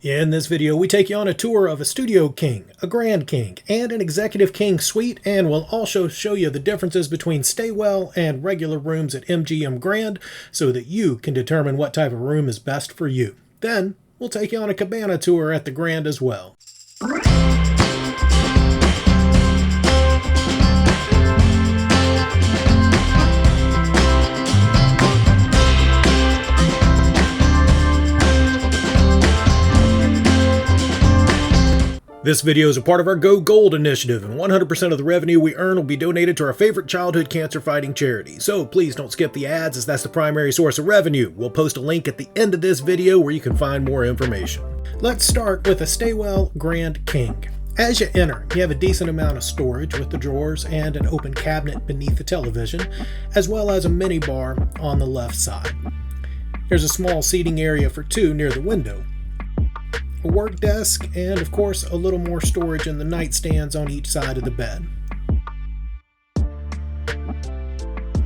In this video, we take you on a tour of a Studio King, a Grand King, and an Executive King suite, and we'll also show you the differences between Staywell and regular rooms at MGM Grand so that you can determine what type of room is best for you. Then, we'll take you on a Cabana Tour at the Grand as well. This video is a part of our Go Gold initiative, and 100% of the revenue we earn will be donated to our favorite childhood cancer-fighting charity. So please don't skip the ads, as that's the primary source of revenue. We'll post a link at the end of this video where you can find more information. Let's start with a Staywell Grand King. As you enter, you have a decent amount of storage with the drawers and an open cabinet beneath the television, as well as a mini bar on the left side. There's a small seating area for two near the window, a work desk, and of course a little more storage in the nightstands on each side of the bed.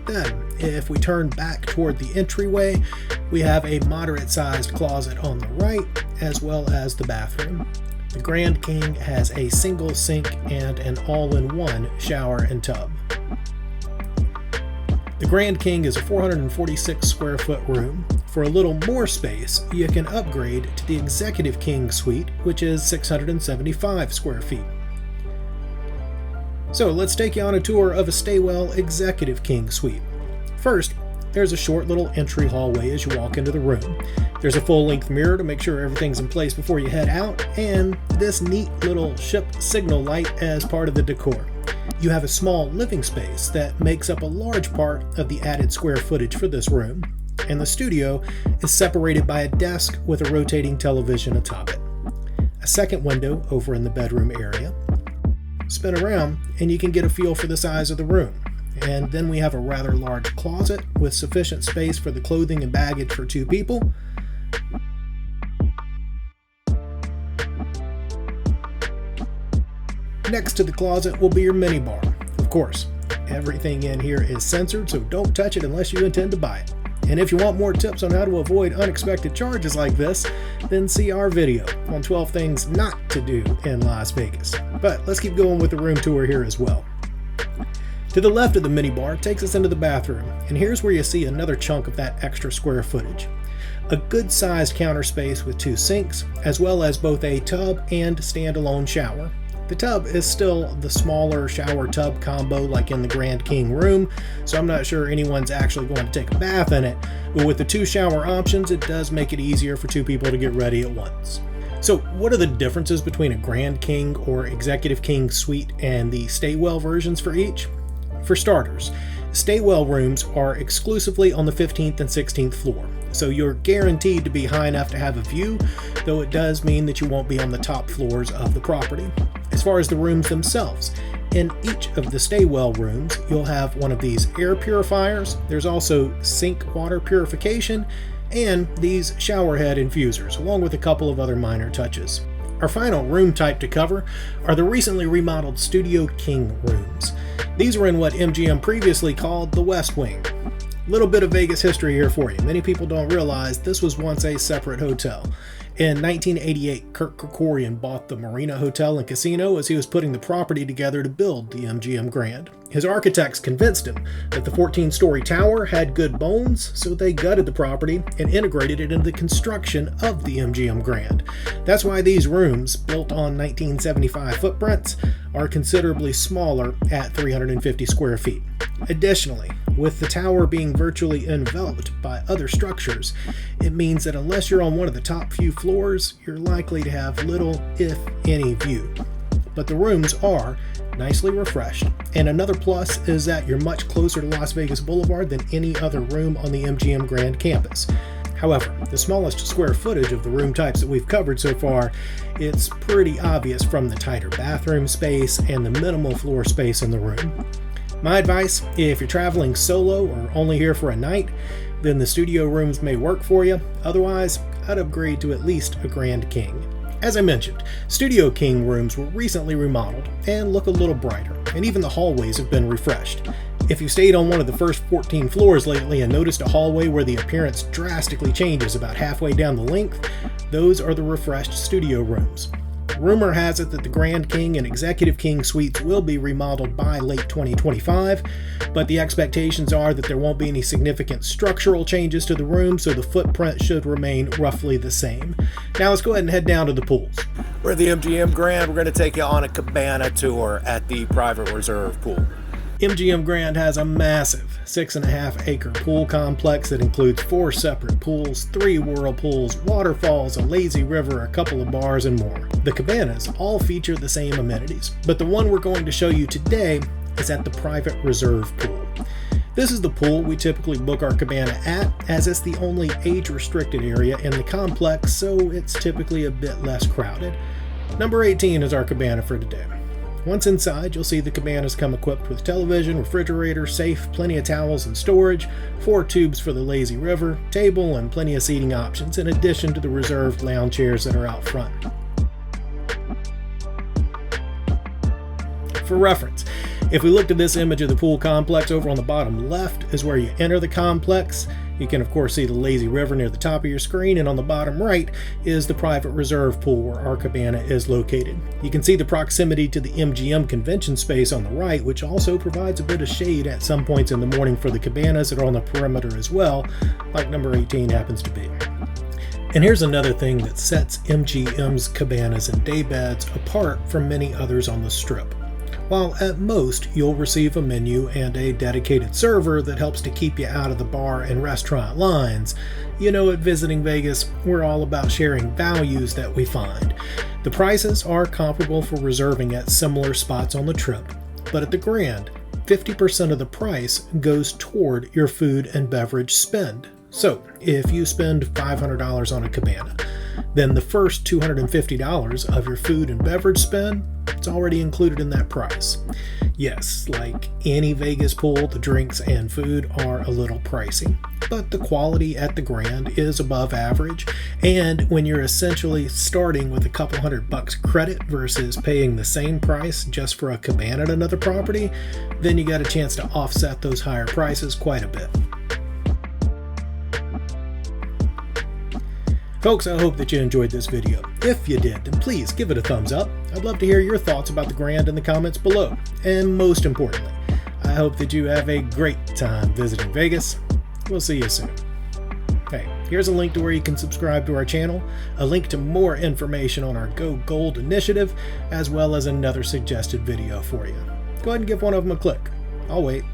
Then, if we turn back toward the entryway, we have a moderate-sized closet on the right, as well as the bathroom. The Grand King has a single sink and an all-in-one shower and tub. The Grand King is a 446 square foot room. For a little more space, you can upgrade to the Executive King suite, which is 675 square feet. So let's take you on a tour of a Staywell Executive King suite. First, there's a short little entry hallway as you walk into the room. There's a full-length mirror to make sure everything's in place before you head out, and this neat little ship signal light as part of the decor. You have a small living space that makes up a large part of the added square footage for this room, and the studio is separated by a desk with a rotating television atop it. A second window over in the bedroom area. Spin around and you can get a feel for the size of the room. And then we have a rather large closet with sufficient space for the clothing and baggage for two people. Next to the closet will be your minibar. Of course, everything in here is censored, so don't touch it unless you intend to buy it. And if you want more tips on how to avoid unexpected charges like this, then see our video on 12 things not to do in Las Vegas. But let's keep going with the room tour here as well. To the left of the minibar takes us into the bathroom, and here's where you see another chunk of that extra square footage. A good-sized counter space with two sinks, as well as both a tub and standalone shower. The tub is still the smaller shower tub combo like in the Grand King room, so I'm not sure anyone's actually going to take a bath in it, but with the two shower options, it does make it easier for two people to get ready at once. So what are the differences between a Grand King or Executive King suite and the Staywell versions for each? For starters, Staywell rooms are exclusively on the 15th and 16th floor, so you're guaranteed to be high enough to have a view, though it does mean that you won't be on the top floors of the property. As far as the rooms themselves, in each of the Staywell rooms, you'll have one of these air purifiers. There's also sink water purification and these shower head infusers, along with a couple of other minor touches. Our final room type to cover are the recently remodeled Studio King rooms. These were in what MGM previously called the West Wing. Little bit of Vegas history here for you. Many people don't realize this was once a separate hotel. In 1988, Kirk Kerkorian bought the Marina Hotel and Casino as he was putting the property together to build the MGM Grand. His architects convinced him that the 14-story tower had good bones, so they gutted the property and integrated it into the construction of the MGM Grand. That's why these rooms, built on 1975 footprints, are considerably smaller at 350 square feet. Additionally, with the tower being virtually enveloped by other structures, it means that unless you're on one of the top few floors, you're likely to have little, if any, view. But the rooms are nicely refreshed, and another plus is that you're much closer to Las Vegas Boulevard than any other room on the MGM Grand campus. However, the smallest square footage of the room types that we've covered so far, it's pretty obvious from the tighter bathroom space and the minimal floor space in the room. My advice, if you're traveling solo or only here for a night, then the studio rooms may work for you. Otherwise, I'd upgrade to at least a Grand King. As I mentioned, Studio King rooms were recently remodeled and look a little brighter, and even the hallways have been refreshed. If you stayed on one of the first 14 floors lately and noticed a hallway where the appearance drastically changes about halfway down the length, those are the refreshed studio rooms. Rumor has it that the Grand King and Executive King suites will be remodeled by late 2025, but the expectations are that there won't be any significant structural changes to the room, so the footprint should remain roughly the same. Now let's go ahead and head down to the pools. We're at the MGM Grand. We're going to take you on a cabana tour at the private reserve pool. MGM Grand has a massive 6.5 acre pool complex that includes 4 separate pools, 3 whirlpools, waterfalls, a lazy river, a couple of bars, and more. The cabanas all feature the same amenities, but the one we're going to show you today is at the private reserve pool. This is the pool we typically book our cabana at, as it's the only age-restricted area in the complex, so it's typically a bit less crowded. Number 18 is our cabana for today. Once inside, you'll see the cabanas come equipped with television, refrigerator, safe, plenty of towels and storage, 4 tubes for the lazy river, table, and plenty of seating options, in addition to the reserved lounge chairs that are out front. For reference, if we looked at this image of the pool complex, over on the bottom left is where you enter the complex. You can of course see the lazy river near the top of your screen, and on the bottom right is the private reserve pool where our cabana is located. You can see the proximity to the MGM convention space on the right, which also provides a bit of shade at some points in the morning for the cabanas that are on the perimeter as well, like number 18 happens to be. And here's another thing that sets MGM's cabanas and daybeds apart from many others on the Strip. While at most you'll receive a menu and a dedicated server that helps to keep you out of the bar and restaurant lines, you know, at Visiting Vegas, we're all about sharing values that we find. The prices are comparable for reserving at similar spots on the trip, but at the Grand, 50% of the price goes toward your food and beverage spend. So if you spend $500 on a cabana, then the first $250 of your food and beverage spend, it's already included in that price. Yes, like any Vegas pool, the drinks and food are a little pricey, but the quality at the Grand is above average, and when you're essentially starting with a couple $100 credit versus paying the same price just for a cabana at another property, then you got a chance to offset those higher prices quite a bit. Folks, I hope that you enjoyed this video. If you did, then please give it a thumbs up. I'd love to hear your thoughts about the Grand in the comments below. And most importantly, I hope that you have a great time visiting Vegas. We'll see you soon. Hey, here's a link to where you can subscribe to our channel, a link to more information on our Go Gold initiative, as well as another suggested video for you. Go ahead and give one of them a click. I'll wait.